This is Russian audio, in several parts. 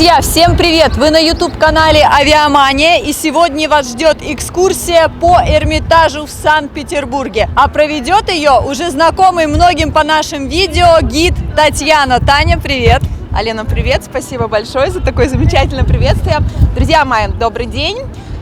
Друзья, всем привет! Вы на YouTube-канале Авиамания, и сегодня вас ждет экскурсия по Эрмитажу в Санкт-Петербурге. А проведет ее уже знакомый многим по нашим видео гид Татьяна. Таня, привет! Алена, привет! Спасибо большое за такое замечательное приветствие. Друзья мои, добрый день!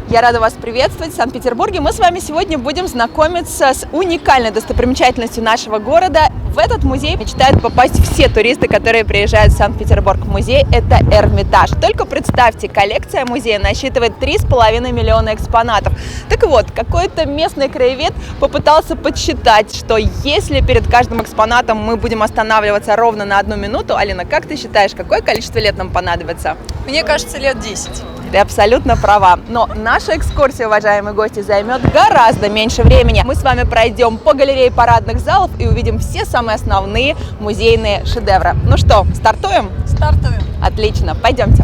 Я рада вас приветствовать в Санкт-Петербурге. Мы с вами сегодня будем знакомиться с уникальной достопримечательностью нашего города. В этот музей мечтают попасть все туристы, которые приезжают в Санкт-Петербург. Музей – это Эрмитаж. Только представьте, коллекция музея насчитывает 3,5 миллиона экспонатов. Так вот, какой-то местный краевед попытался подсчитать, что если перед каждым экспонатом мы будем останавливаться ровно на 1 минуту, Алина, как ты считаешь, какое количество лет нам понадобится? Мне кажется, лет 10. Ты абсолютно права. Но наша экскурсия, уважаемые гости, займет гораздо меньше времени. Мы с вами пройдем по галерее парадных залов и увидим все самые основные музейные шедевры. Ну что, стартуем? Стартуем. Отлично, пойдемте.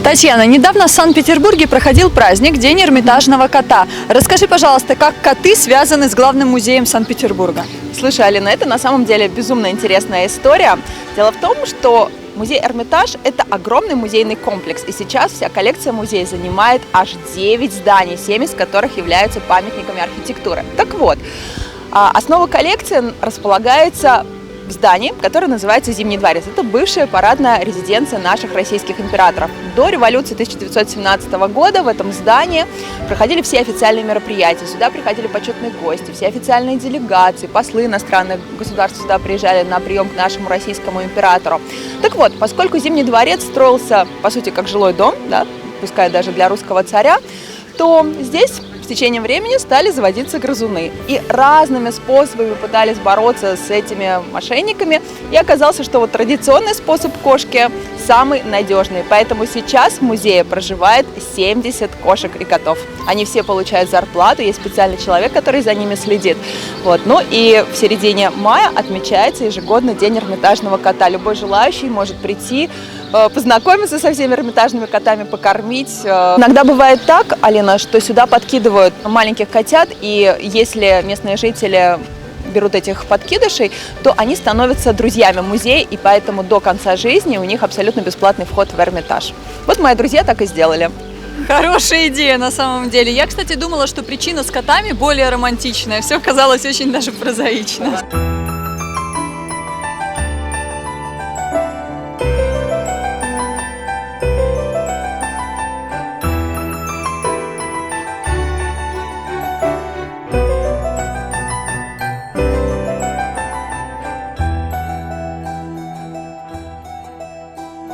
Татьяна, недавно в Санкт-Петербурге проходил праздник День Эрмитажного кота. Расскажи, пожалуйста, как коты связаны с главным музеем Санкт-Петербурга? Слушай, Алина, это на самом деле безумно интересная история. Дело в том, что музей Эрмитаж – это огромный музейный комплекс, и сейчас вся коллекция музея занимает аж 9 зданий, 7 из которых являются памятниками архитектуры. Так вот, основа коллекции располагается в здании, которое называется Зимний дворец. Это бывшая парадная резиденция наших российских императоров. До революции 1917 года в этом здании проходили все официальные мероприятия. Сюда приходили почетные гости, все официальные делегации, послы иностранных государств сюда приезжали на прием к нашему российскому императору. Так вот, поскольку Зимний дворец строился, по сути, как жилой дом, да, пускай даже для русского царя, то здесь с течением времени стали заводиться грызуны. И разными способами пытались бороться с этими мошенниками. И оказалось, что вот традиционный способ кошки самый надежный. Поэтому сейчас в музее проживает 70 кошек и котов. Они все получают зарплату, есть специальный человек, который за ними следит. Вот. Ну и в середине мая отмечается ежегодно День Эрмитажного кота. Любой желающий может прийти, познакомиться со всеми эрмитажными котами, покормить. Иногда бывает так, Алина, что сюда подкидывают маленьких котят, и если местные жители берут этих подкидышей, то они становятся друзьями музея, и поэтому до конца жизни у них абсолютно бесплатный вход в Эрмитаж. Вот мои друзья так и сделали. Хорошая идея на самом деле. Я, кстати, думала, что причина с котами более романтичная. Все казалось очень даже прозаично.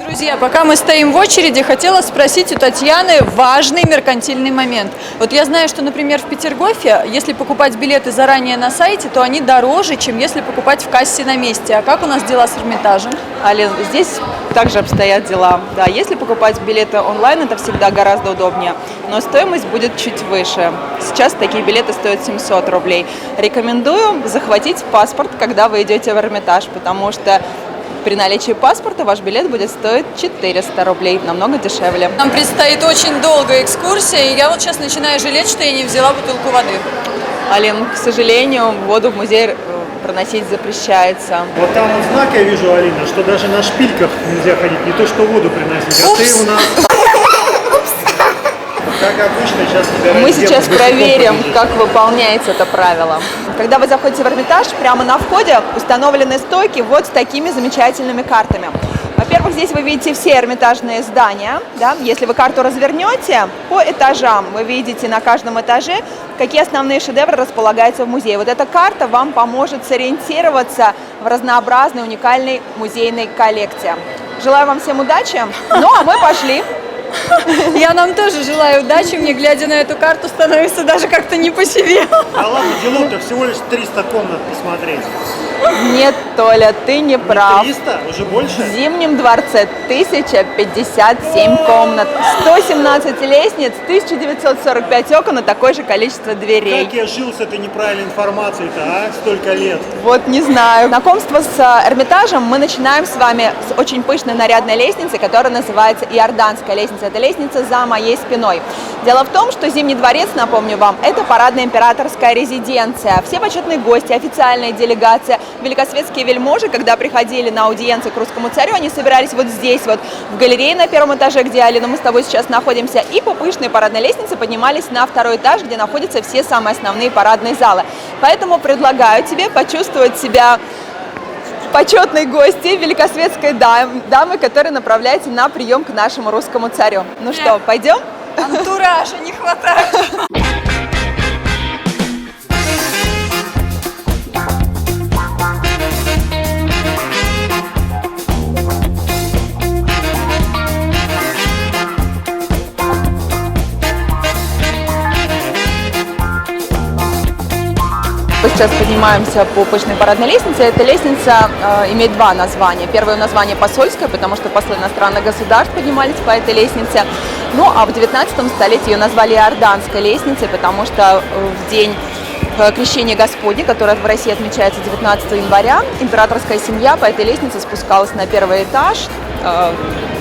Друзья, пока мы стоим в очереди, хотела спросить у Татьяны важный меркантильный момент. Вот я знаю, что, например, в Петергофе, если покупать билеты заранее на сайте, то они дороже, чем если покупать в кассе на месте. А как у нас дела с Эрмитажем? Алин, здесь также обстоят дела. Да, если покупать билеты онлайн, это всегда гораздо удобнее, но стоимость будет чуть выше. Сейчас такие билеты стоят 700 рублей. Рекомендую захватить паспорт, когда вы идете в Эрмитаж, потому что при наличии паспорта ваш билет будет стоить 400 рублей, намного дешевле. Нам предстоит очень долгая экскурсия, и я вот сейчас начинаю жалеть, что я не взяла бутылку воды. Алин, к сожалению, воду в музей проносить запрещается. Вот там вот знак я вижу, Алина, что даже на шпильках нельзя ходить, не то что воду приносить. А ты у нас... Как обычно, сейчас тебя Мы сейчас проверим, как выполняется это правило. Когда вы заходите в Эрмитаж, прямо на входе установлены стойки вот с такими замечательными картами. Во-первых, здесь вы видите все эрмитажные здания. Да? Если вы карту развернете по этажам, вы видите на каждом этаже, какие основные шедевры располагаются в музее. Вот эта карта вам поможет сориентироваться в разнообразной, уникальной музейной коллекции. Желаю вам всем удачи. Ну, а мы пошли. Я нам тоже желаю удачи. Мне, глядя на эту карту, становится даже как-то не по себе. Да ладно, делов-то всего лишь 300 комнат посмотреть. Нет, Толя, ты не прав. 300? Уже больше? В Зимнем дворце 1057 комнат, 117 лестниц, 1945 окон и такое же количество дверей. Как я жил с этой неправильной информацией-то, а? Столько лет. Вот не знаю. Знакомство с Эрмитажем мы начинаем с вами с очень пышной нарядной лестницы, которая называется Иорданская лестница. Это лестница за моей спиной. Дело в том, что Зимний дворец, напомню вам, это парадная императорская резиденция. Все почетные гости, официальная делегация, великосветские вельможи, когда приходили на аудиенции к русскому царю, они собирались вот здесь, вот в галерее на первом этаже, где, Алина, мы с тобой сейчас находимся, и по пышной парадной лестнице поднимались на второй этаж, где находятся все самые основные парадные залы. Поэтому предлагаю тебе почувствовать себя почетной гостьей великосветской дамы, которая направляется на прием к нашему русскому царю. Ну что, пойдем? Антуража не хватает. Мы сейчас поднимаемся по пышной парадной лестнице. Эта лестница имеет два названия. Первое название посольское, потому что послы иностранных государств поднимались по этой лестнице. Ну а в 19 столетии ее назвали Иорданской лестницей, потому что в день Крещения Господня, которое в России отмечается 19 января, императорская семья по этой лестнице спускалась на первый этаж.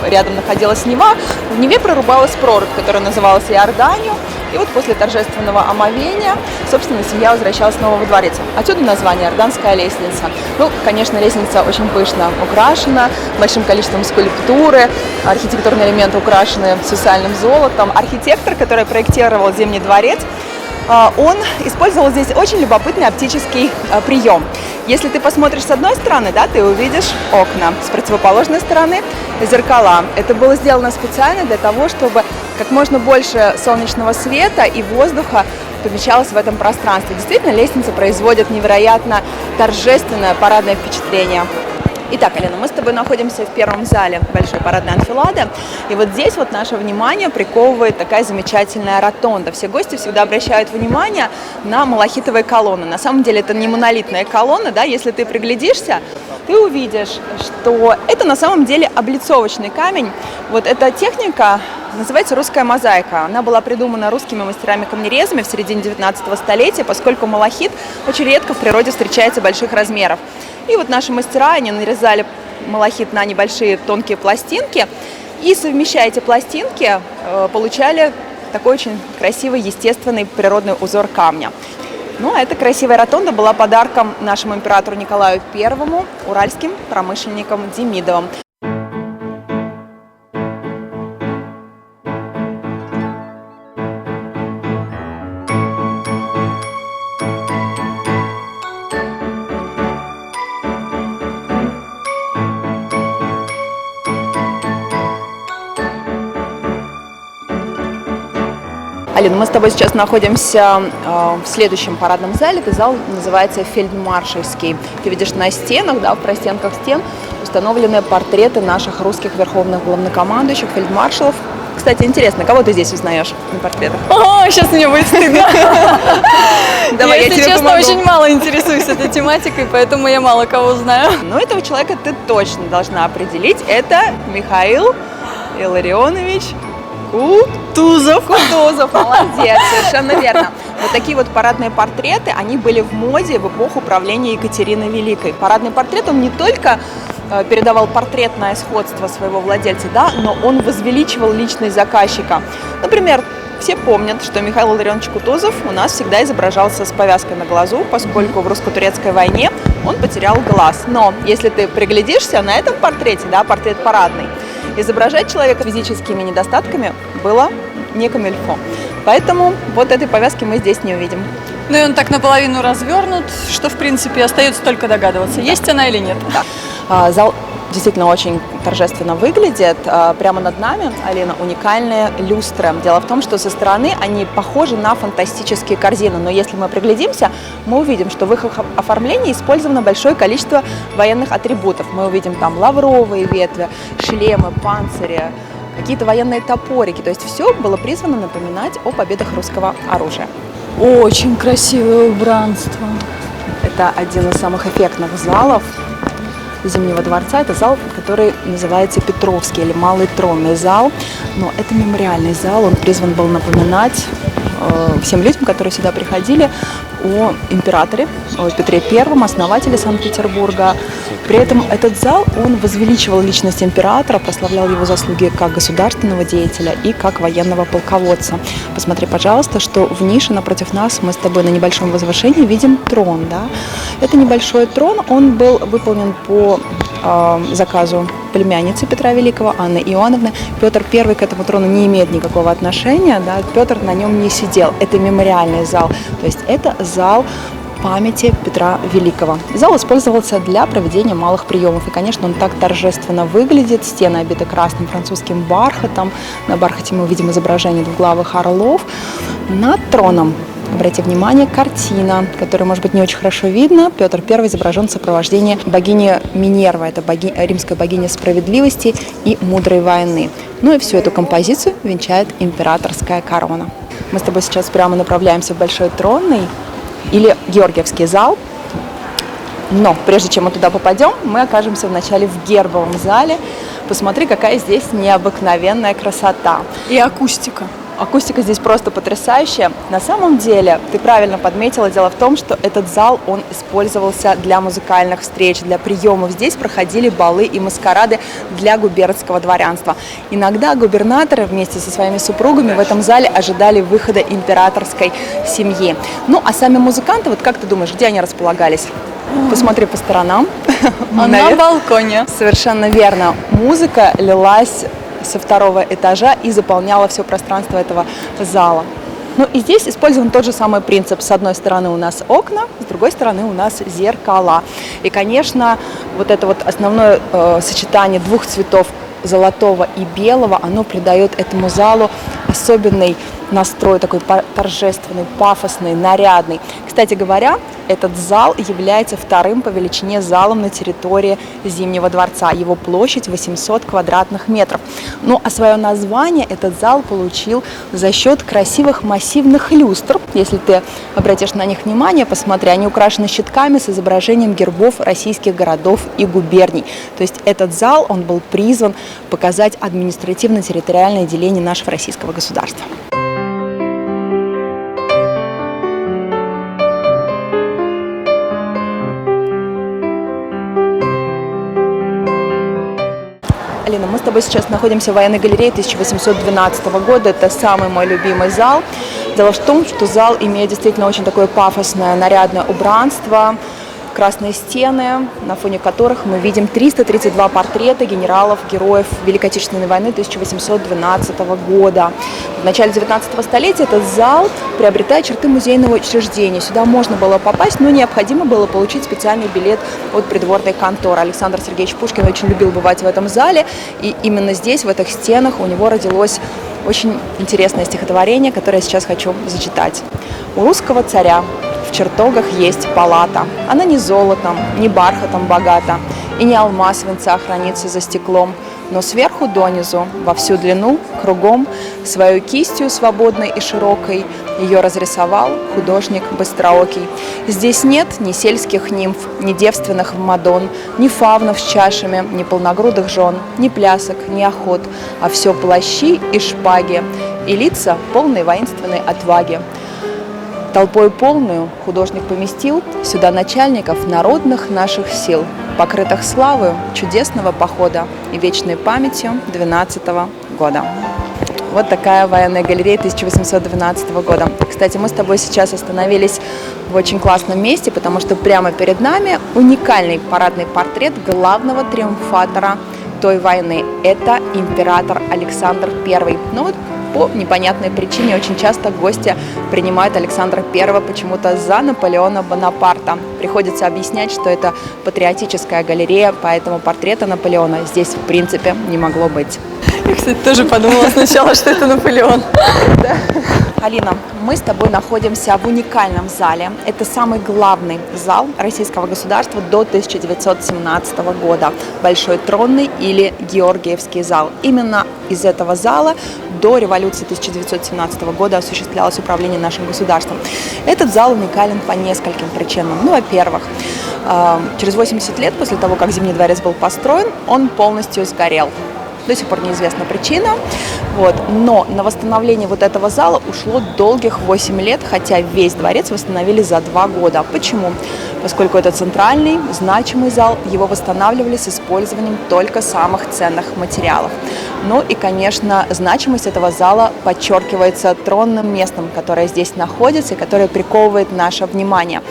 Рядом находилась Нева. В Неве прорубалась прорубь, которая называлась Иорданию. И вот после торжественного омовения, собственно, семья возвращалась снова во дворец. Отсюда название Иорданская лестница. Ну, конечно, лестница очень пышно украшена, большим количеством скульптуры, архитектурные элементы украшены сусальным золотом. Архитектор, который проектировал Зимний дворец, он использовал здесь очень любопытный оптический прием. Если ты посмотришь с одной стороны, да, ты увидишь окна, с противоположной стороны зеркала. Это было сделано специально для того, чтобы как можно больше солнечного света и воздуха помещалось в этом пространстве. Действительно, лестница производит невероятно торжественное парадное впечатление. Итак, Алина, мы с тобой находимся в первом зале большой парадной анфилады, и вот здесь вот наше внимание приковывает такая замечательная ротонда. Все гости всегда обращают внимание на малахитовые колонны. На самом деле это не монолитная колонна, да, если ты приглядишься, ты увидишь, что это на самом деле облицовочный камень. Вот эта техника называется русская мозаика. Она была придумана русскими мастерами-камнерезами в середине 19 столетия, поскольку малахит очень редко в природе встречается больших размеров. И вот наши мастера, они нарезали малахит на небольшие тонкие пластинки и, совмещая эти пластинки, получали такой очень красивый, естественный природный узор камня. Ну, а эта красивая ротонда была подарком нашему императору Николаю I, уральским промышленникам Демидовым. Алина, мы с тобой сейчас находимся в следующем парадном зале. Этот зал называется Фельдмаршальский. Ты видишь на стенах, да, в простенках стен установлены портреты наших русских верховных главнокомандующих, фельдмаршалов. Кстати, интересно, кого ты здесь узнаешь на портретах? О, сейчас мне будет стыдно. Давай, я тебе честно, помогу. очень мало интересуюсь этой тематикой, поэтому я мало кого знаю. Но этого человека ты точно должна определить. Это Михаил Илларионович Кутузов. Кутузов, молодец, совершенно верно. Вот такие вот парадные портреты, они были в моде в эпоху правления Екатерины Великой. Парадный портрет, он не только передавал портретное сходство своего владельца, да, но он возвеличивал личность заказчика. Например, все помнят, что Михаил Илларионович Кутузов у нас всегда изображался с повязкой на глазу, поскольку в русско-турецкой войне он потерял глаз. Но если ты приглядишься на этом портрете, да, портрет парадный, изображать человека с физическими недостатками было не камильфо. Поэтому вот этой повязки мы здесь не увидим. Ну и он так наполовину развернут, что в принципе остается только догадываться, есть она или нет. Да. Зал действительно очень торжественно выглядит. Прямо над нами, Алина, уникальные люстры. Дело в том, что со стороны они похожи на фантастические корзины, но если мы приглядимся, мы увидим, что в их оформлении использовано большое количество военных атрибутов. Мы увидим там лавровые ветви, шлемы, панцири, какие-то военные топорики. То есть все было призвано напоминать о победах русского оружия. Очень красивое убранство. Это один из самых эффектных залов Зимнего дворца. Это зал, который называется Петровский или Малый тронный зал. Но это мемориальный зал, он призван был напоминать всем людям, которые сюда приходили, о императоре, о Петре I, основателе Санкт-Петербурга. При этом этот зал, он возвеличивал личность императора, прославлял его заслуги как государственного деятеля и как военного полководца. Посмотри, пожалуйста, что в нише напротив нас мы с тобой на небольшом возвышении видим трон. Да? Это небольшой трон, он был выполнен по заказу племянницы Петра Великого, Анны Иоанновны. Петр I к этому трону не имеет никакого отношения, да? Петр на нем не сидел. Это мемориальный зал, то есть это зал памяти Петра Великого. Зал использовался для проведения малых приемов. И, конечно, он так торжественно выглядит. Стены обиты красным французским бархатом. На бархате мы увидим изображение двуглавых орлов. Над троном, обратите внимание, картина, которую, может быть, не очень хорошо видно. Петр I изображен в сопровождении богини Минервы. Это римская богиня справедливости и мудрой войны. Ну и всю эту композицию венчает императорская корона. Мы с тобой сейчас прямо направляемся в Большой тронный или Георгиевский зал. Но прежде чем мы туда попадем, мы окажемся вначале в гербовом зале. Посмотри, какая здесь необыкновенная красота. И акустика. Акустика здесь просто потрясающая. На самом деле, ты правильно подметила, дело в том, что этот зал, он использовался для музыкальных встреч, для приемов. Здесь проходили балы и маскарады для губернского дворянства. Иногда губернаторы вместе со своими супругами в этом зале ожидали выхода императорской семьи. Ну, а сами музыканты, вот как ты думаешь, где они располагались? Посмотри по сторонам. На балконе. Совершенно верно. Музыка лилась со второго этажа и заполняла все пространство этого зала. Ну и здесь использован тот же самый принцип. С одной стороны у нас окна, с другой стороны у нас зеркала. И, конечно, вот это вот основное сочетание двух цветов, золотого и белого, оно придает этому залу особенный настрой, такой торжественный, пафосный, нарядный. Кстати говоря, этот зал является вторым по величине залом на территории Зимнего дворца. Его площадь 800 квадратных метров. Ну а свое название этот зал получил за счет красивых массивных люстр. Если ты обратишь на них внимание, посмотри, они украшены щитками с изображением гербов российских городов и губерний. То есть этот зал, он был призван показать административно-территориальное деление нашего российского государства. Алина, мы с тобой сейчас находимся в военной галерее 1812 года. Это самый мой любимый зал. Дело в том, что зал имеет действительно очень такое пафосное, нарядное убранство, красные стены, на фоне которых мы видим 332 портрета генералов, героев Великой Отечественной войны 1812 года. В начале 19 столетия этот зал приобретает черты музейного учреждения. Сюда можно было попасть, но необходимо было получить специальный билет от придворной конторы. Александр Сергеевич Пушкин очень любил бывать в этом зале, и именно здесь, в этих стенах, у него родилось очень интересное стихотворение, которое я сейчас хочу зачитать. У русского царя в чертогах есть палата. Она не золотом, не бархатом богата, и не алмаз венца хранится за стеклом, но сверху донизу, во всю длину, кругом, свою кистью свободной и широкой ее разрисовал художник быстроокий. Здесь нет ни сельских нимф, ни девственных мадон, ни фавнов с чашами, ни полногрудых жен, ни плясок, ни охот, а все плащи и шпаги, и лица полной воинственной отваги. Толпой полную художник поместил сюда начальников народных наших сил, покрытых славою чудесного похода и вечной памятью 12-го года. Вот такая военная галерея 1812 года. Кстати, мы с тобой сейчас остановились в очень классном месте, потому что прямо перед нами уникальный парадный портрет главного триумфатора той войны. Это император Александр I. Ну вот по непонятной причине очень часто гости принимают Александра I почему-то за Наполеона Бонапарта. Приходится объяснять, что это патриотическая галерея, поэтому портрета Наполеона здесь в принципе не могло быть. Я, кстати, тоже подумала сначала, что это Наполеон. Алина, мы с тобой находимся в уникальном зале. Это самый главный зал российского государства до 1917 года. Большой тронный или Георгиевский зал. Именно из этого зала до революции 1917 года осуществлялось управление нашим государством. Этот зал уникален по нескольким причинам. Ну, во-первых, через 80 лет после того, как Зимний дворец был построен, он полностью сгорел. До сих пор неизвестна причина. Но на восстановление вот этого зала ушло долгих 8 лет, хотя весь дворец восстановили за 2 года. Почему? Поскольку это центральный, значимый зал, его восстанавливали с использованием только самых ценных материалов. Ну и, конечно, значимость этого зала подчеркивается тронным местом, которое здесь находится и которое приковывает наше внимание.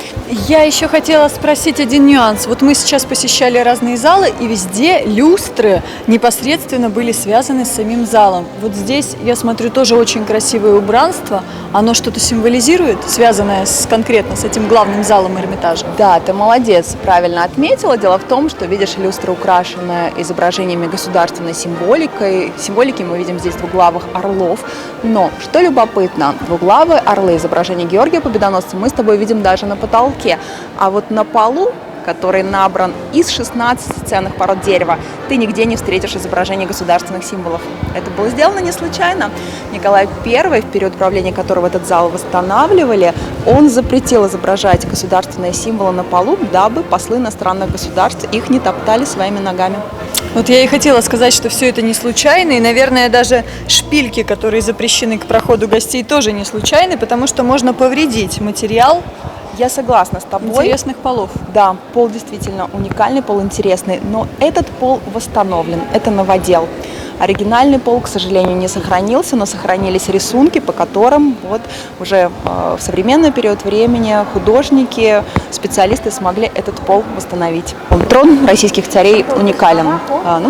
Я еще хотела спросить один нюанс. Вот мы сейчас посещали разные залы, и везде люстры непосредственно были связаны с самим залом. Вот здесь, я смотрю, тоже очень красивое убранство. Оно что-то символизирует, связанное конкретно с этим главным залом Эрмитажа? Да, ты молодец, правильно отметила. Дело в том, что, видишь, люстра украшена изображениями государственной символикой. Символики мы видим здесь двуглавых орлов. Но, что любопытно, двуглавые орлы, изображение Георгия Победоносца, мы с тобой видим даже на потолке. А вот на полу, который набран из 16 ценных пород дерева, ты нигде не встретишь изображений государственных символов. Это было сделано не случайно. Николай I, в период правления которого этот зал восстанавливали, он запретил изображать государственные символы на полу, дабы послы иностранных государств их не топтали своими ногами. Вот я и хотела сказать, что все это не случайно, и, наверное, даже шпильки, которые запрещены к проходу гостей, тоже не случайны, потому что можно повредить материал. Я согласна с тобой. Интересных полов. Да, пол действительно уникальный, пол интересный, но этот пол восстановлен, это новодел. Оригинальный пол, к сожалению, не сохранился, но сохранились рисунки, по которым вот уже в современный период времени художники, специалисты смогли этот пол восстановить. Трон российских царей уникален.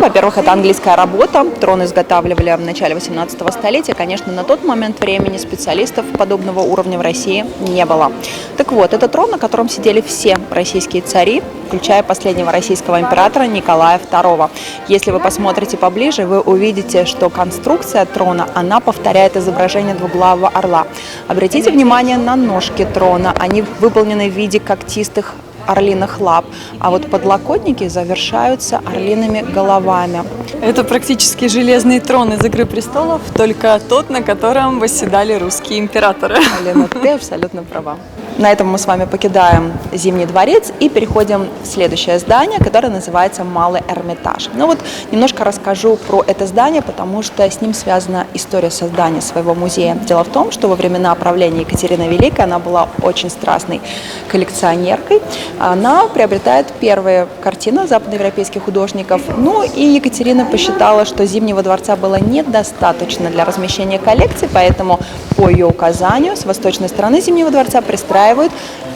Во-первых, это английская работа. Трон изготавливали в начале 18 столетия. Конечно, на тот момент времени специалистов подобного уровня в России не было. Так вот, это трон, на котором сидели все российские цари, включая последнего российского императора Николая II. Если вы посмотрите поближе, вы увидите, что конструкция трона, она повторяет изображение двуглавого орла. Обратите внимание на ножки трона, они выполнены в виде когтистых орлиных лап, а вот подлокотники завершаются орлиными головами. Это практически железный трон из «Игры престолов», только тот, на котором восседали русские императоры. Алина, ты абсолютно права. На этом мы с вами покидаем Зимний дворец и переходим в следующее здание, которое называется Малый Эрмитаж. Немножко расскажу про это здание, потому что с ним связана история создания своего музея. Дело в том, что во времена правления Екатерины Великой она была очень страстной коллекционеркой. Она приобретает первые картины западноевропейских художников. И Екатерина посчитала, что Зимнего дворца было недостаточно для размещения коллекции, поэтому по ее указанию с восточной стороны Зимнего дворца пристраивают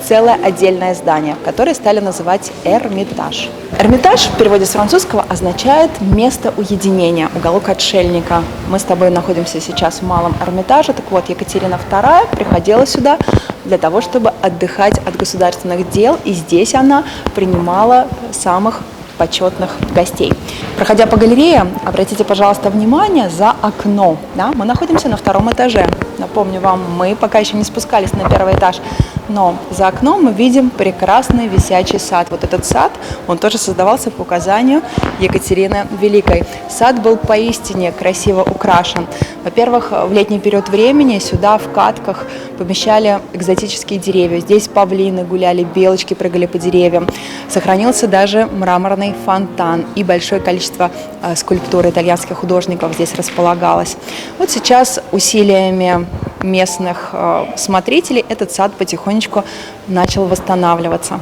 целое отдельное здание, которое стали называть Эрмитаж. Эрмитаж в переводе с французского означает «место уединения», «уголок отшельника». Мы с тобой находимся сейчас в Малом Эрмитаже. Так вот, Екатерина II приходила сюда для того, чтобы отдыхать от государственных дел, и здесь она принимала самых почетных гостей. Проходя по галерее, обратите, пожалуйста, внимание за окно. Мы находимся на 2-м этаже. Напомню вам, мы пока еще не спускались на 1-й этаж, но за окном мы видим прекрасный висячий сад. Вот этот сад, он тоже создавался по указанию Екатерины Великой. Сад был поистине красиво украшен. Во-первых, в летний период времени сюда в катках помещали экзотические деревья. Здесь павлины гуляли, белочки прыгали по деревьям. Сохранился даже мраморный фонтан, и большое количество скульптур итальянских художников здесь располагалось. Вот сейчас усилиями местных смотрителей этот сад потихонечку начал восстанавливаться.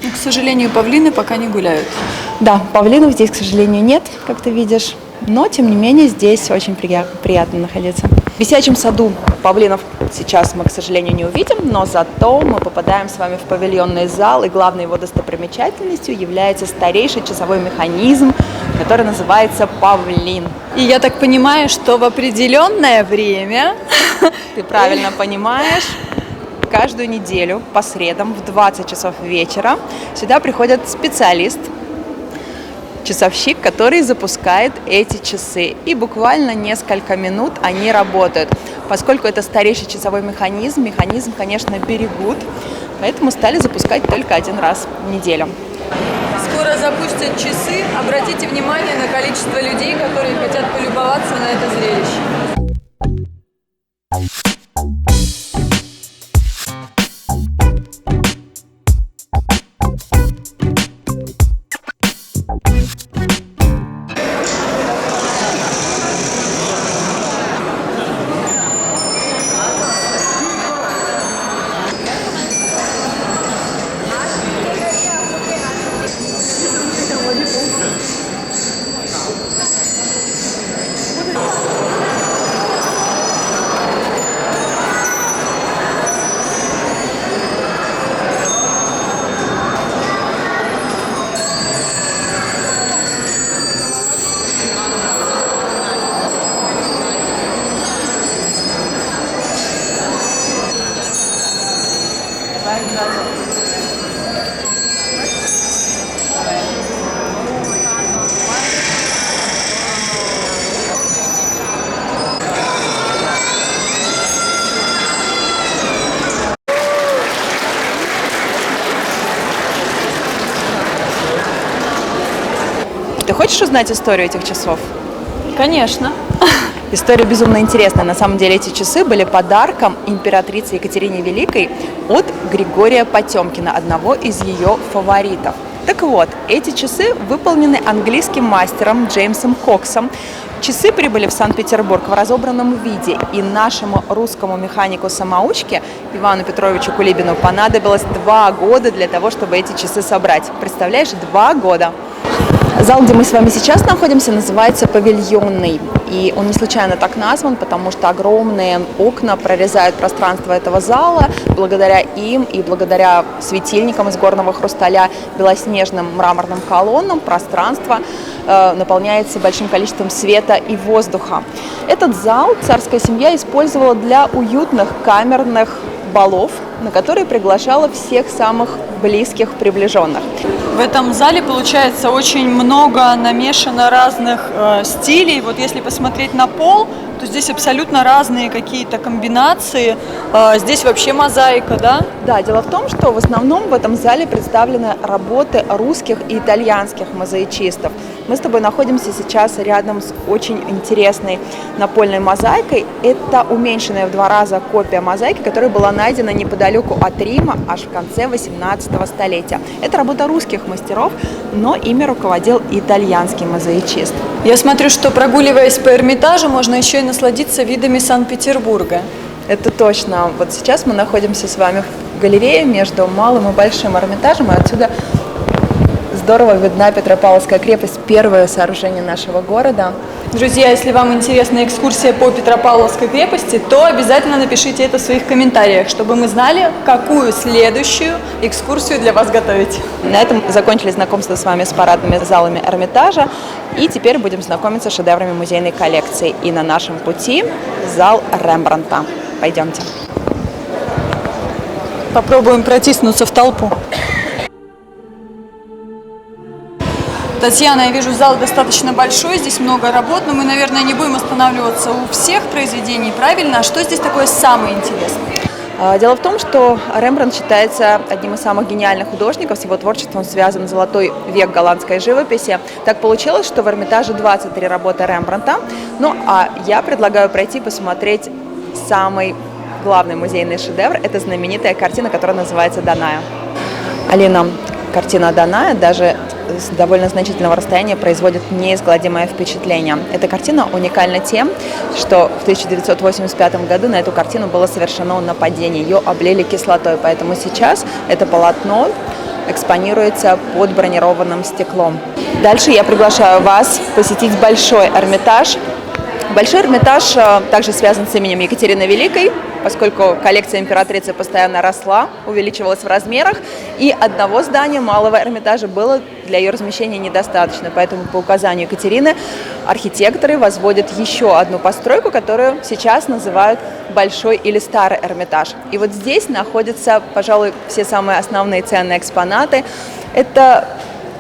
К сожалению, павлины пока не гуляют. Да, павлинов здесь, к сожалению, нет, как ты видишь, но, тем не менее, здесь очень приятно находиться. В висячем саду павлинов сейчас мы, к сожалению, не увидим, но зато мы попадаем с вами в павильонный зал, и главной его достопримечательностью является старейший часовой механизм, который называется павлин. И я так понимаю, что в определенное время... Ты правильно понимаешь. Каждую неделю по средам в 20 часов вечера сюда приходит специалист, часовщик, который запускает эти часы. И буквально несколько минут они работают. Поскольку это старейший часовой механизм, конечно, берегут, поэтому стали запускать только 1 раз в неделю. Скоро запустят часы. Обратите внимание на количество людей, которые хотят полюбоваться на это зрелище. Ты хочешь узнать историю этих часов? Конечно. История безумно интересная. На самом деле эти часы были подарком императрице Екатерине Великой от Григория Потемкина, одного из ее фаворитов. Так вот, эти часы выполнены английским мастером Джеймсом Коксом. Часы прибыли в Санкт-Петербург в разобранном виде, и нашему русскому механику-самоучке Ивану Петровичу Кулибину понадобилось 2 года для того, чтобы эти часы собрать. Представляешь, 2 года! Зал, где мы с вами сейчас находимся, называется «Павильонный». И он не случайно так назван, потому что огромные окна прорезают пространство этого зала. Благодаря им и благодаря светильникам из горного хрусталя, белоснежным мраморным колоннам пространство наполняется большим количеством света и воздуха. Этот зал царская семья использовала для уютных камерных балов, на которые приглашала всех самых близких, приближенных. В этом зале, получается, очень много намешано разных стилей. Вот если посмотреть на пол, то здесь абсолютно разные какие-то комбинации. Здесь вообще мозаика, да? Да, дело в том, что в основном в этом зале представлены работы русских и итальянских мозаичистов. Мы с тобой находимся сейчас рядом с очень интересной напольной мозаикой. Это уменьшенная в 2 раза копия мозаики, которая была найдена неподалеку от Рима аж в конце 18 столетия. Это работа русских мастеров, но ими руководил итальянский мозаичист. Я смотрю, что, прогуливаясь по Эрмитажу, можно еще и насладиться видами Санкт-Петербурга. Это точно. Вот сейчас мы находимся с вами в галерее между Малым и Большим Эрмитажем, и отсюда здорово видна Петропавловская крепость, первое сооружение нашего города. Друзья, если вам интересна экскурсия по Петропавловской крепости, то обязательно напишите это в своих комментариях, чтобы мы знали, какую следующую экскурсию для вас готовить. На этом закончили знакомство с вами с парадными залами Эрмитажа, и теперь будем знакомиться с шедеврами музейной коллекции. И на нашем пути зал Рембрандта. Пойдемте. Попробуем протиснуться в толпу. Татьяна, я вижу, зал достаточно большой, здесь много работ, но мы, наверное, не будем останавливаться у всех произведений, правильно? А что здесь такое самое интересное? Дело в том, что Рембрандт считается одним из самых гениальных художников. С его творчеством связан золотой век голландской живописи. Так получилось, что в Эрмитаже 23 работы Рембрандта. Ну, а я предлагаю пройти посмотреть самый главный музейный шедевр. Это знаменитая картина, которая называется «Даная». Алина, картина «Даная» даже с довольно значительного расстояния производит неизгладимое впечатление. Эта картина уникальна тем, что в 1985 году на эту картину было совершено нападение, ее облили кислотой, поэтому сейчас это полотно экспонируется под бронированным стеклом. Дальше я приглашаю вас посетить Большой Эрмитаж. Большой Эрмитаж также связан с именем Екатерины Великой, поскольку коллекция императрицы постоянно росла, увеличивалась в размерах, и одного здания Малого Эрмитажа было для ее размещения недостаточно. Поэтому по указанию Екатерины архитекторы возводят еще одну постройку, которую сейчас называют Большой или Старый Эрмитаж. И вот здесь находятся, пожалуй, все самые основные ценные экспонаты. Это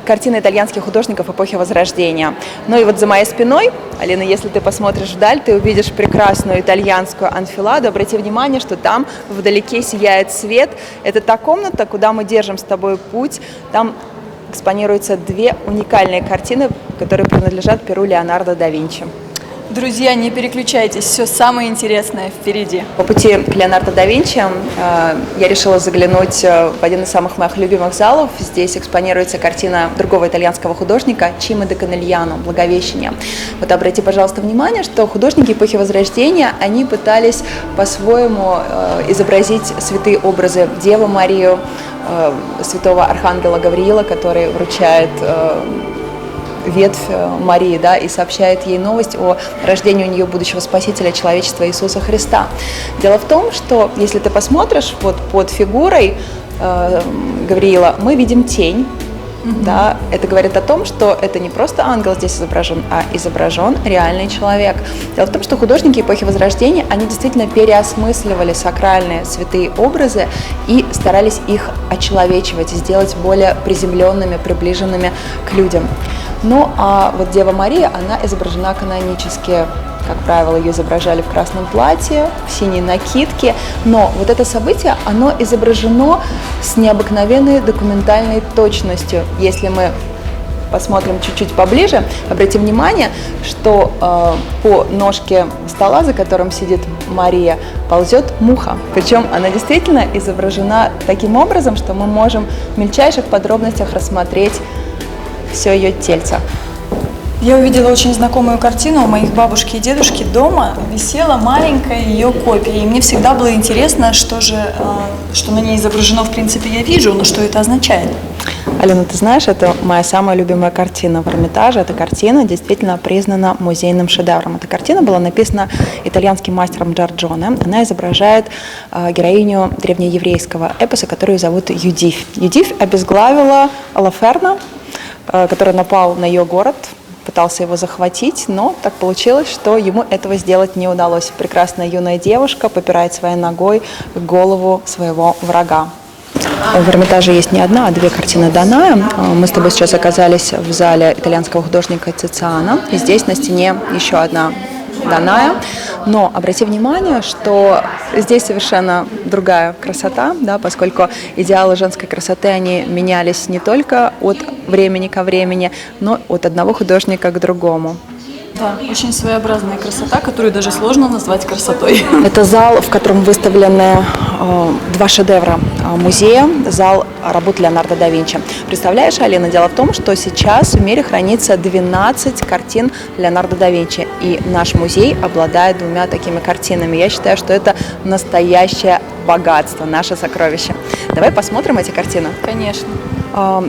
картины итальянских художников эпохи Возрождения. Ну и вот за моей спиной, Алина, если ты посмотришь вдаль, ты увидишь прекрасную итальянскую анфиладу. Обрати внимание, что там вдалеке сияет свет. Это та комната, куда мы держим с тобой путь. Там экспонируются две уникальные картины, которые принадлежат перу Леонардо да Винчи. Друзья, не переключайтесь, все самое интересное впереди. По пути к Леонардо да Винчи я решила заглянуть в один из самых моих любимых залов. Здесь экспонируется картина другого итальянского художника Чимо де Конельяно «Благовещение». Вот обрати, пожалуйста, внимание, что художники эпохи Возрождения, они пытались по-своему изобразить святые образы Деву Марию, святого архангела Гавриила, который вручает ветвь Марии, да, и сообщает ей новость о рождении у нее будущего Спасителя человечества Иисуса Христа. Дело в том, что если ты посмотришь вот под фигурой Гавриила, мы видим тень. Да, это говорит о том, что это не просто ангел здесь изображен, а изображен реальный человек. Дело в том, что художники эпохи Возрождения, они действительно переосмысливали сакральные святые образы и старались их очеловечивать, сделать более приземленными, приближенными к людям. Ну, а вот Дева Мария, она изображена канонически. Как правило, ее изображали в красном платье, в синей накидке, но вот это событие, оно изображено с необыкновенной документальной точностью. Если мы посмотрим чуть-чуть поближе, обратим внимание, что по ножке стола, за которым сидит Мария, ползет муха. Причем она действительно изображена таким образом, что мы можем в мельчайших подробностях рассмотреть все ее тельце. Я увидела очень знакомую картину у моих бабушки и дедушки дома. Висела маленькая ее копия. И мне всегда было интересно, что на ней изображено, в принципе, я вижу, но что это означает. Алена, ты знаешь, это моя самая любимая картина в Эрмитаже. Эта картина действительно признана музейным шедевром. Эта картина была написана итальянским мастером Джорджоне. Она изображает героиню древнееврейского эпоса, которую зовут Юдифь. Юдифь обезглавила Алаферна, который напал на ее город, пытался его захватить, но так получилось, что ему этого сделать не удалось. Прекрасная юная девушка попирает своей ногой голову своего врага. В Эрмитаже есть не одна, а две картины Даная. Мы с тобой сейчас оказались в зале итальянского художника Тициана. И здесь на стене еще одна Даная. Но обрати внимание, что здесь совершенно другая красота, да, поскольку идеалы женской красоты, они менялись не только от времени ко времени, но от одного художника к другому. Да, очень своеобразная красота, которую даже сложно назвать красотой. Это зал, в котором выставлены два шедевра музея, зал работ Леонардо да Винчи. Представляешь, Алина, дело в том, что сейчас в мире хранится 12 картин Леонардо да Винчи, и наш музей обладает двумя такими картинами. Я считаю, что это настоящее богатство, наше сокровище. Давай посмотрим эти картины. Конечно.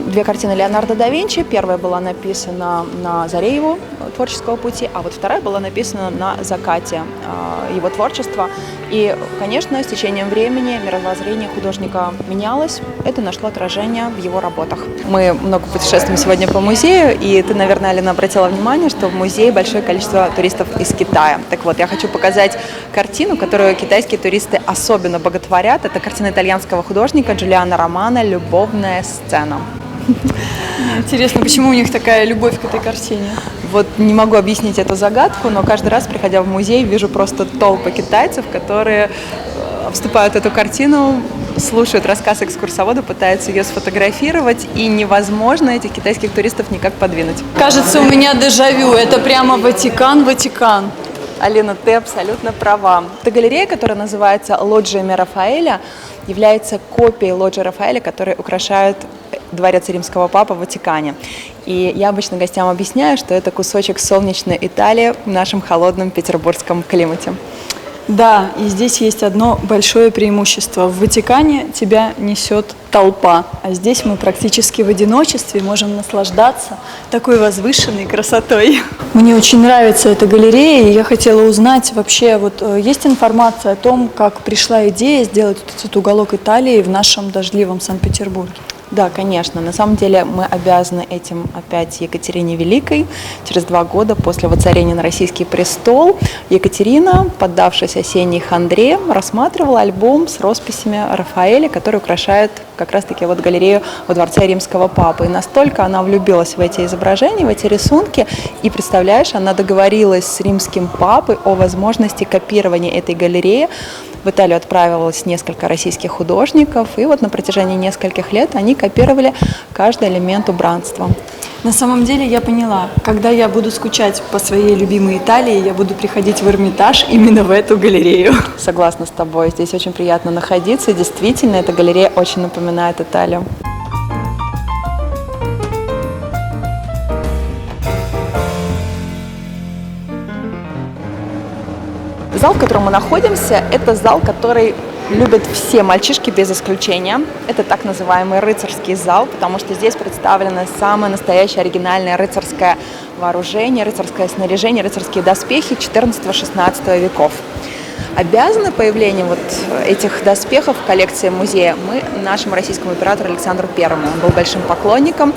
Две картины Леонардо да Винчи. Первая была написана на заре его творческого пути, а вот вторая была написана на закате его творчества. И, конечно, с течением времени мировоззрение художника менялось. Это нашло отражение в его работах. Мы много путешествуем сегодня по музею, и ты, наверное, Алина, обратила внимание, что в музее большое количество туристов из Китая. Так вот, я хочу показать картину, которую китайские туристы особенно боготворят. Это картина итальянского художника Джулиано Романо «Любовная сцена». Интересно, почему у них такая любовь к этой картине? Вот не могу объяснить эту загадку, но каждый раз, приходя в музей, вижу просто толпы китайцев, которые вступают в эту картину, слушают рассказ экскурсовода, пытаются ее сфотографировать, и невозможно этих китайских туристов никак подвинуть. Кажется, у меня дежавю. Это прямо Ватикан. Алина, ты абсолютно права. Эта галерея, которая называется «Лоджиями Рафаэля», является копией лоджии Рафаэля, которые украшают дворец римского папы в Ватикане. И я обычно гостям объясняю, что это кусочек солнечной Италии в нашем холодном петербургском климате. Да, и здесь есть одно большое преимущество. В Ватикане тебя несет толпа, а здесь мы практически в одиночестве можем наслаждаться такой возвышенной красотой. Мне очень нравится эта галерея, и я хотела узнать вообще, вот есть информация о том, как пришла идея сделать этот уголок Италии в нашем дождливом Санкт-Петербурге? Да, конечно. На самом деле мы обязаны этим опять Екатерине Великой. Через 2 года после воцарения на российский престол Екатерина, поддавшись осенней хандре, рассматривала альбом с росписями Рафаэля, который украшает как раз-таки вот галерею во дворце римского папы. И настолько она влюбилась в эти изображения, в эти рисунки. И, представляешь, она договорилась с римским папой о возможности копирования этой галереи В Италию отправилось несколько российских художников, и вот на протяжении нескольких лет они копировали каждый элемент убранства. На самом деле я поняла, когда я буду скучать по своей любимой Италии, я буду приходить в Эрмитаж именно в эту галерею. Согласна с тобой, здесь очень приятно находиться, действительно, эта галерея очень напоминает Италию. Зал, в котором мы находимся, это зал, который любят все мальчишки без исключения. Это так называемый рыцарский зал, потому что здесь представлено самое настоящее оригинальное рыцарское вооружение, рыцарское снаряжение, рыцарские доспехи 14-16 веков. Обязаны появлением вот этих доспехов в коллекции музея мы нашему российскому императору Александру Первому. Он был большим поклонником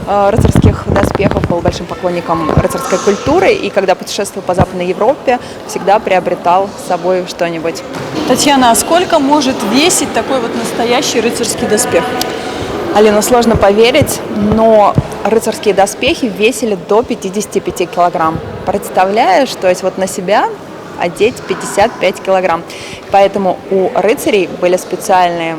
рыцарских доспехов, был большим поклонником рыцарской культуры, и когда путешествовал по Западной Европе, всегда приобретал с собой что-нибудь. Татьяна, а сколько может весить такой вот настоящий рыцарский доспех? Алина, сложно поверить, но рыцарские доспехи весили до 55 килограмм. Представляешь, то есть вот на себя одеть 55 килограмм. Поэтому у рыцарей были специальные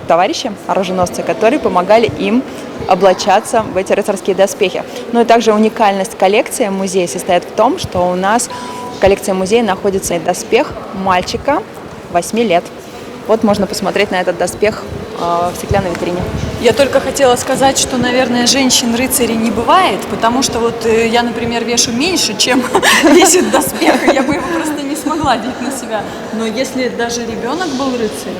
товарищи, оруженосцы, которые помогали им облачаться в эти рыцарские доспехи. Ну и также уникальность коллекции музея состоит в том, что у нас в коллекции музея находится и доспех мальчика 8 лет. Вот можно посмотреть на этот доспех в стеклянной витрине. Я только хотела сказать, что, наверное, женщин-рыцарей не бывает, потому что вот я, например, вешу меньше, чем весит доспех, и я бы его просто не смогла одеть на себя. Но если даже ребенок был рыцарем...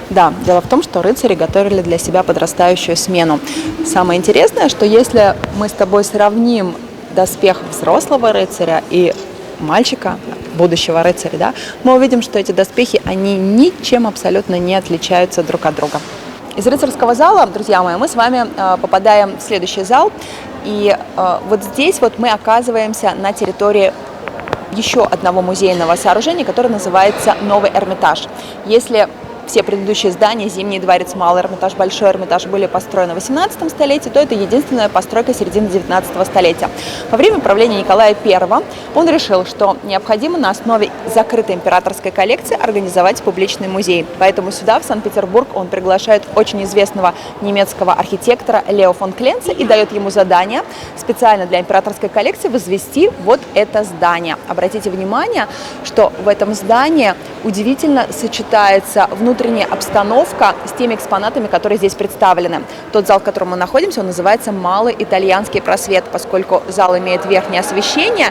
Да, дело в том, что рыцари готовили для себя подрастающую смену. Самое интересное, что если мы с тобой сравним доспех взрослого рыцаря и мальчика, будущего рыцаря, да, мы увидим, что эти доспехи, они ничем абсолютно не отличаются друг от друга. Из рыцарского зала, друзья мои, мы с вами попадаем в следующий зал, и вот здесь вот мы оказываемся на территории еще одного музейного сооружения, которое называется Новый Эрмитаж. Если все предыдущие здания, Зимний дворец, Малый Эрмитаж, Большой Эрмитаж, были построены в 18 столетии, то это единственная постройка середины 19 столетия. Во время правления Николая I он решил, что необходимо на основе закрытой императорской коллекции организовать публичный музей. Поэтому сюда, в Санкт-Петербург, он приглашает очень известного немецкого архитектора Лео фон Кленца и дает ему задание специально для императорской коллекции возвести вот это здание. Обратите внимание, что в этом здании удивительно сочетается внутренняя обстановка с теми экспонатами, которые здесь представлены. Тот зал, в котором мы находимся, он называется «Малый итальянский просвет», поскольку зал имеет верхнее освещение,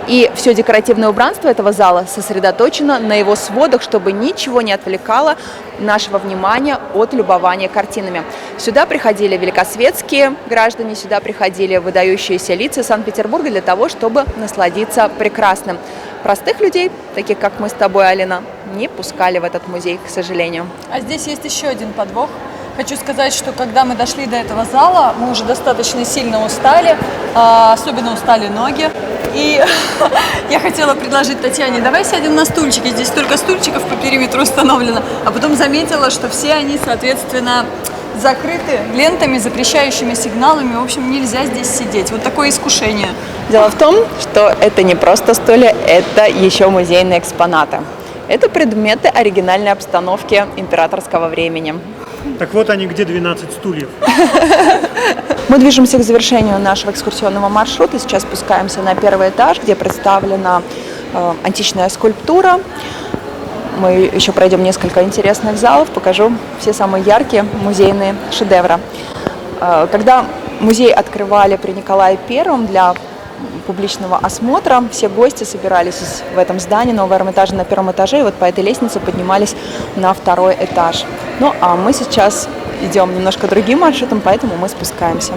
и все декоративное убранство этого зала сосредоточено на его сводах, чтобы ничего не отвлекало нашего внимания от любования картинами. Сюда приходили великосветские граждане, сюда приходили выдающиеся лица Санкт-Петербурга для того, чтобы насладиться прекрасным. Простых людей, таких как мы с тобой, Алина, не пускали в этот музей, к сожалению. А здесь есть еще один подвох. Хочу сказать, что когда мы дошли до этого зала, мы уже достаточно сильно устали, особенно устали ноги. И я хотела предложить Татьяне, давай сядем на стульчики, здесь столько стульчиков по периметру установлено, а потом заметила, что все они, соответственно, закрыты лентами, запрещающими сигналами, в общем, нельзя здесь сидеть. Вот такое искушение. Дело в том, что это не просто стулья, это еще музейные экспонаты. Это предметы оригинальной обстановки императорского времени. Так вот они, где 12 стульев. Мы движемся к завершению нашего экскурсионного маршрута. Сейчас спускаемся на первый этаж, где представлена античная скульптура. Мы еще пройдем несколько интересных залов, покажу все самые яркие музейные шедевры. Когда музей открывали при Николае I для публичного осмотра, все гости собирались в этом здании Нового Эрмитажа на первом этаже, и вот по этой лестнице поднимались на второй этаж. Ну а мы сейчас идем немножко другим маршрутом, поэтому мы спускаемся.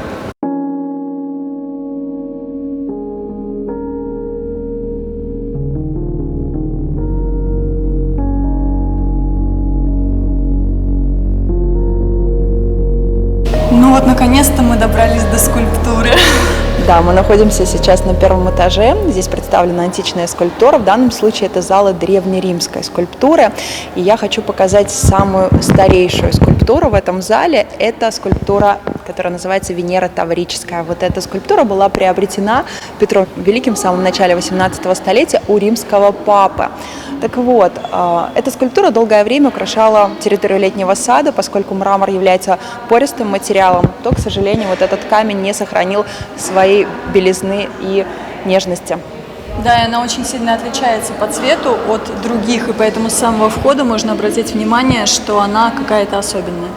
Ну вот, наконец-то мы добрались до скульптуры. Да, мы находимся сейчас на первом этаже. Здесь представлена античная скульптура. В данном случае это залы древнеримской скульптуры. И я хочу показать самую старейшую скульптуру в этом зале. Это скульптура которая называется «Венера Таврическая». Вот эта скульптура была приобретена Петром Великим в самом начале 18 столетия у римского папы. Так вот, эта скульптура долгое время украшала территорию летнего сада, поскольку мрамор является пористым материалом, то, к сожалению, вот этот камень не сохранил своей белизны и нежности. Да, и она очень сильно отличается по цвету от других, и поэтому с самого входа можно обратить внимание, что она какая-то особенная.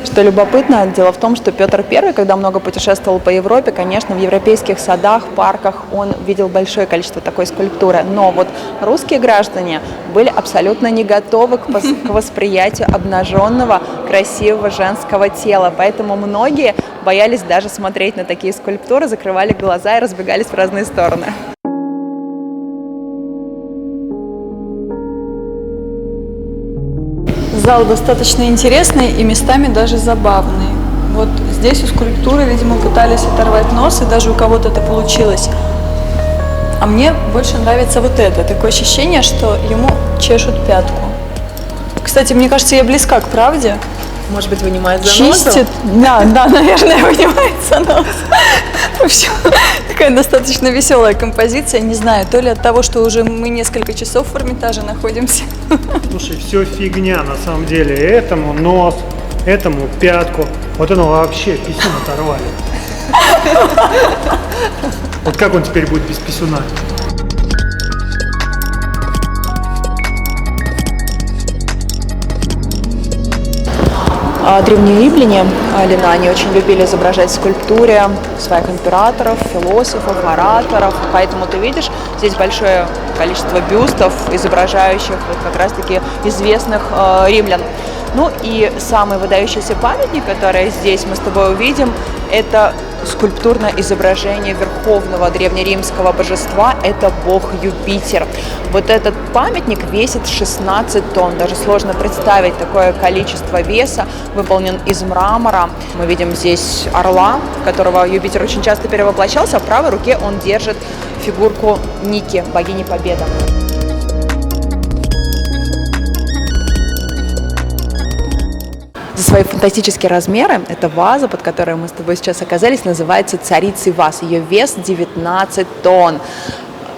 Что любопытно, дело в том, что Петр I, когда много путешествовал по Европе, конечно, в европейских садах, парках он видел большое количество такой скульптуры. Но вот русские граждане были абсолютно не готовы к восприятию обнаженного, красивого женского тела. Поэтому многие боялись даже смотреть на такие скульптуры, закрывали глаза и разбегались в разные стороны. Зал достаточно интересный и местами даже забавный. Вот здесь у скульптуры, видимо, пытались оторвать нос, и даже у кого-то это получилось. А мне больше нравится вот это. Такое ощущение, что ему чешут пятку. Кстати, мне кажется, я близка к правде. Может быть, вынимает Чистит. Да, наверное, вынимается нос. В общем, такая достаточно веселая композиция. Не знаю, то ли от того, что уже мы несколько часов в Эрмитаже находимся. Слушай, все фигня на самом деле. Этому нос, этому пятку. Вот оно вообще писюн оторвали. Вот как он теперь будет без писюна? Древние римляне, Алина, они очень любили изображать в скульптуре своих императоров, философов, ораторов. Поэтому ты видишь здесь большое количество бюстов, изображающих вот как раз-таки известных римлян. Ну и самый выдающийся памятник, который здесь мы с тобой увидим, это скульптурное изображение верховного древнеримского божества, это бог Юпитер. Вот этот памятник весит 16 тонн, даже сложно представить такое количество веса, выполнен из мрамора. Мы видим здесь орла, которого Юпитер очень часто перевоплощался, а в правой руке он держит фигурку Ники, богини Победы. За свои фантастические размеры эта ваза, под которой мы с тобой сейчас оказались, называется царицей ваз. Ее вес 19 тонн.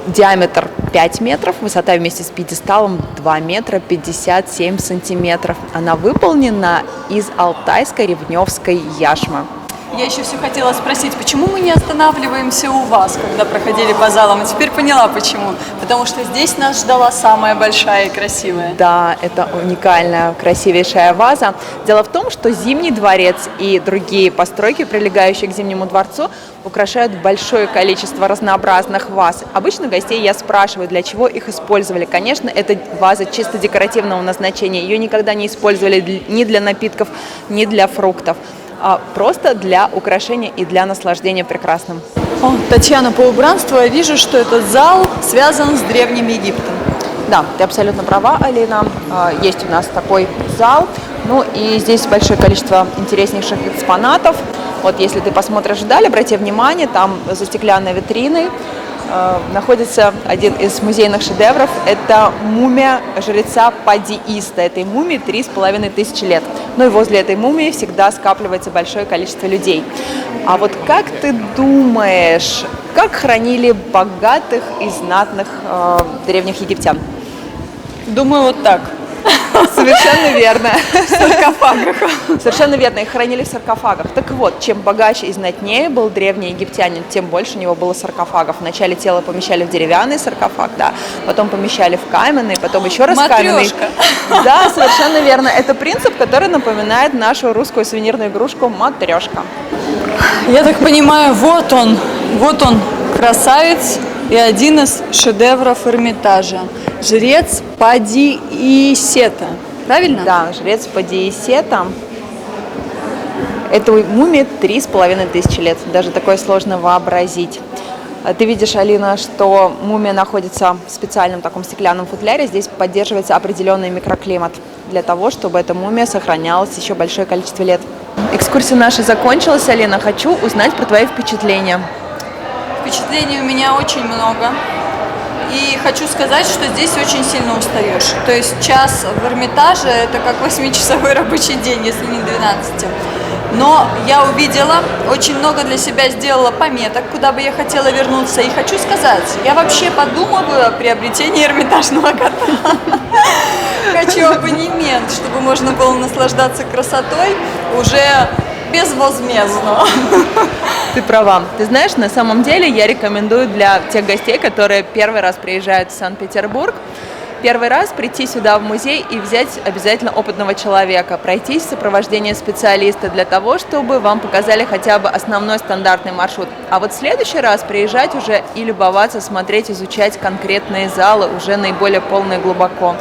Диаметр 5 метров, высота вместе с пьедесталом 2 метра 57 сантиметров. Она выполнена из алтайской ревневской яшмы. Я еще все хотела спросить, почему мы не останавливаемся у вас, когда проходили по залам? И теперь поняла, почему. Потому что здесь нас ждала самая большая и красивая. Да, это уникальная, красивейшая ваза. Дело в том, что Зимний дворец и другие постройки, прилегающие к Зимнему дворцу, украшают большое количество разнообразных ваз. Обычно гостей я спрашиваю, для чего их использовали. Конечно, это ваза чисто декоративного назначения. Ее никогда не использовали ни для напитков, ни для фруктов, а просто для украшения и для наслаждения прекрасным. О, Татьяна, по убранству я вижу, что этот зал связан с Древним Египтом. Да, ты абсолютно права, Алина. Есть у нас такой зал. Ну и здесь большое количество интереснейших экспонатов. Вот если ты посмотришь вдаль, обрати внимание, там за стеклянной витриной находится один из музейных шедевров. Это мумия жреца Падииста. Этой мумии 3500 лет. Ну и возле этой мумии всегда скапливается большое количество людей. А вот как ты думаешь, как хранили богатых и знатных древних египтян? Думаю, вот так. Совершенно верно. В саркофагах. Совершенно верно, их хранили в саркофагах. Так вот, чем богаче и знатнее был древний египтянин, тем больше у него было саркофагов. Вначале тело помещали в деревянный саркофаг, да, потом помещали в каменный, потом еще раз каменный. Матрешка. Да, совершенно верно. Это принцип, который напоминает нашу русскую сувенирную игрушку матрешка. Я так понимаю, вот он, красавец и один из шедевров Эрмитажа. Жрец Падиисета. Правильно? Да, жрец Падиисета. Этой мумии 3500 лет. Даже такое сложно вообразить. Ты видишь, Алина, что мумия находится в специальном таком стеклянном футляре. Здесь поддерживается определенный микроклимат для того, чтобы эта мумия сохранялась еще большое количество лет. Экскурсия наша закончилась, Алина. Хочу узнать про твои впечатления. Впечатлений у меня очень много. И хочу сказать, что здесь очень сильно устаешь. То есть час в Эрмитаже – это как 8-часовой рабочий день, если не 12. Но я увидела, очень много для себя сделала пометок, куда бы я хотела вернуться. И хочу сказать, я вообще подумываю о приобретении Эрмитажного кота. Хочу абонемент, чтобы можно было наслаждаться красотой уже безвозмездно. Ты права. Ты знаешь, на самом деле я рекомендую для тех гостей, которые первый раз приезжают в Санкт-Петербург, первый раз прийти сюда в музей и взять обязательно опытного человека, пройтись в сопровождении специалиста для того, чтобы вам показали хотя бы основной стандартный маршрут. А вот в следующий раз приезжать уже и любоваться, смотреть, изучать конкретные залы уже наиболее полно и глубоко.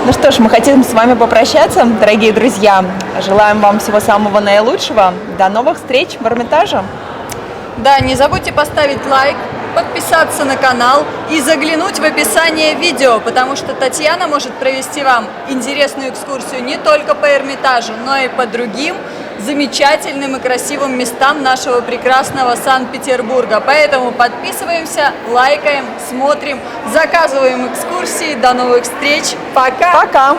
Ну что ж, мы хотим с вами попрощаться, дорогие друзья. Желаем вам всего самого наилучшего. До новых встреч в Эрмитаже. Да, не забудьте поставить лайк, подписаться на канал и заглянуть в описание видео, потому что Татьяна может провести вам интересную экскурсию не только по Эрмитажу, но и по другим замечательным и красивым местам нашего прекрасного Санкт-Петербурга. Поэтому подписываемся, лайкаем, смотрим, заказываем экскурсии. До новых встреч. Пока! Пока!